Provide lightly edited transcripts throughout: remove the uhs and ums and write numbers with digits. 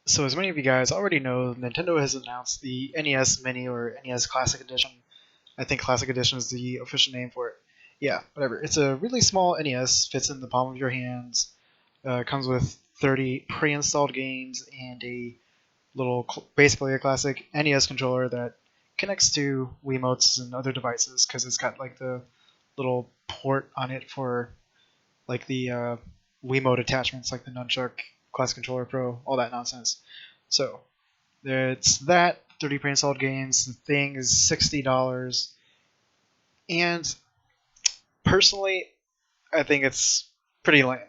So as many of you guys already know, Nintendo has announced the NES Mini or NES Classic Edition. I think Classic Edition is the official name for it. Yeah, whatever. It's a really small NES, fits in the palm of your hands, comes with 30 pre-installed games and a basically a classic NES controller that connects to Wiimotes and other devices because it's got like the little port on it for like the Wiimote attachments, like the Nunchuck, Classic Controller Pro, all that nonsense. So it's that 30 pre-installed games. The thing is $60, and personally, I think it's pretty lame.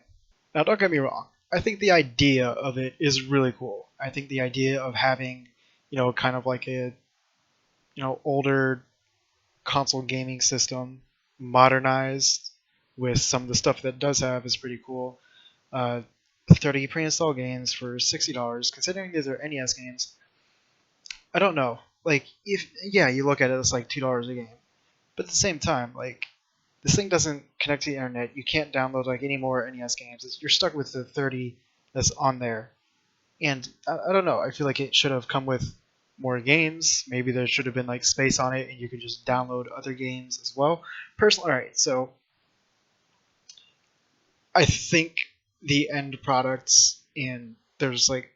Now, don't get me wrong. I think the idea of it is really cool. I think the idea of having, kind of like a, older console gaming system modernized with some of the stuff that it does have is pretty cool. 30 pre-installed games for $60, considering these are NES games. I don't know. Like, if yeah, you look at it, it's like $2 a game, but at the same time, like, this thing doesn't connect to the internet. You can't download like any more NES games. You're stuck with the 30 that's on there, and I don't know. I feel like it should have come with more games. Maybe there should have been like space on it, and you could just download other games as well. Personally, all right. So I think the end products and there's like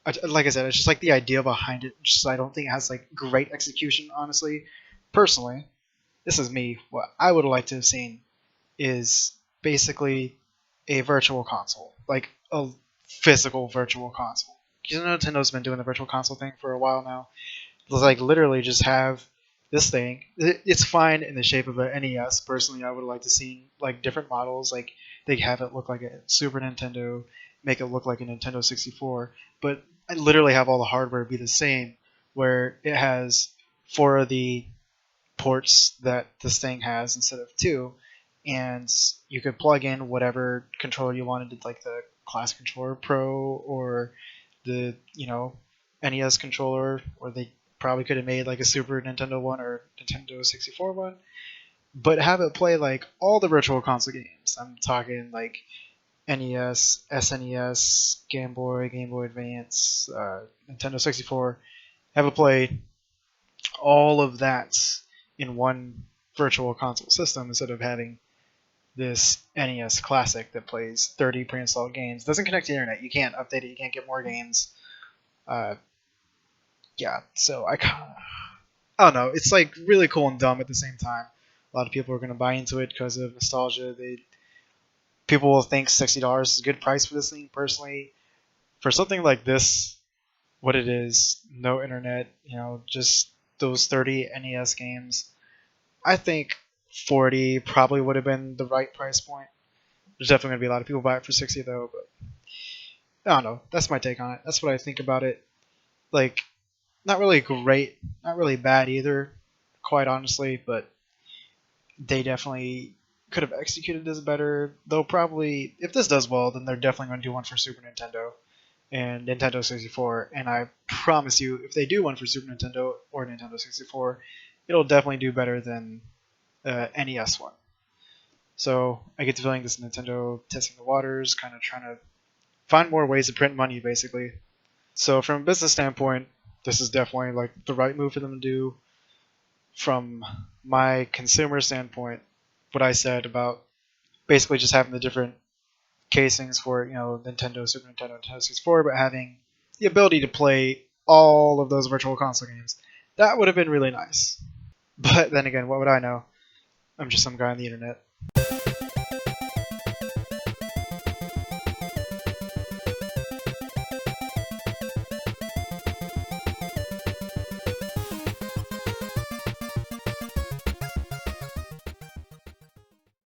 I said, it's just like the idea behind it. Just I don't think it has like great execution. Honestly, personally, this is me. What I would like to have seen is basically a virtual console, like a physical virtual console. You know, Nintendo's been doing the virtual console thing for a while now. It's like literally just have this thing. It's fine in the shape of an NES. Personally, I would like to see like different models. Like they have it look like a Super Nintendo, make it look like a Nintendo 64, but I literally have all the hardware be the same, where it has four of the ports that this thing has instead of two, and you could plug in whatever controller you wanted, like the Classic Controller Pro or the NES controller, or they probably could have made like a Super Nintendo one or Nintendo 64 one, but have it play like all the virtual console games. I'm talking like NES, SNES, Game Boy, Game Boy Advance, Nintendo 64. Have it play all of that in one virtual console system instead of having this NES Classic that plays 30 pre-installed games. Doesn't connect to the internet. You can't update it. You can't get more games. Uh, yeah, so I don't know. It's like really cool and dumb at the same time. A lot of people are going to buy into it because of nostalgia. People will think $60 is a good price for this thing. Personally, for something like this, what it is, no internet, just those 30 NES games, I think 40 probably would have been the right price point. There's definitely going to be a lot of people buy it for 60 though, but I don't know. That's my take on it. That's what I think about it. Like, not really great, not really bad either, quite honestly, but they definitely could have executed this better. Though probably, if this does well, then they're definitely going to do one for Super Nintendo and Nintendo 64. And I promise you, if they do one for Super Nintendo or Nintendo 64, it'll definitely do better than NES one. So I get the feeling this Nintendo testing the waters, kind of trying to find more ways to print money, basically. So from a business standpoint, this is definitely like the right move for them to do. From my consumer standpoint, what I said about basically just having the different casings for Nintendo, Super Nintendo, Nintendo 64, but having the ability to play all of those virtual console games, that would have been really nice. But then again, what would I know? I'm just some guy on the internet.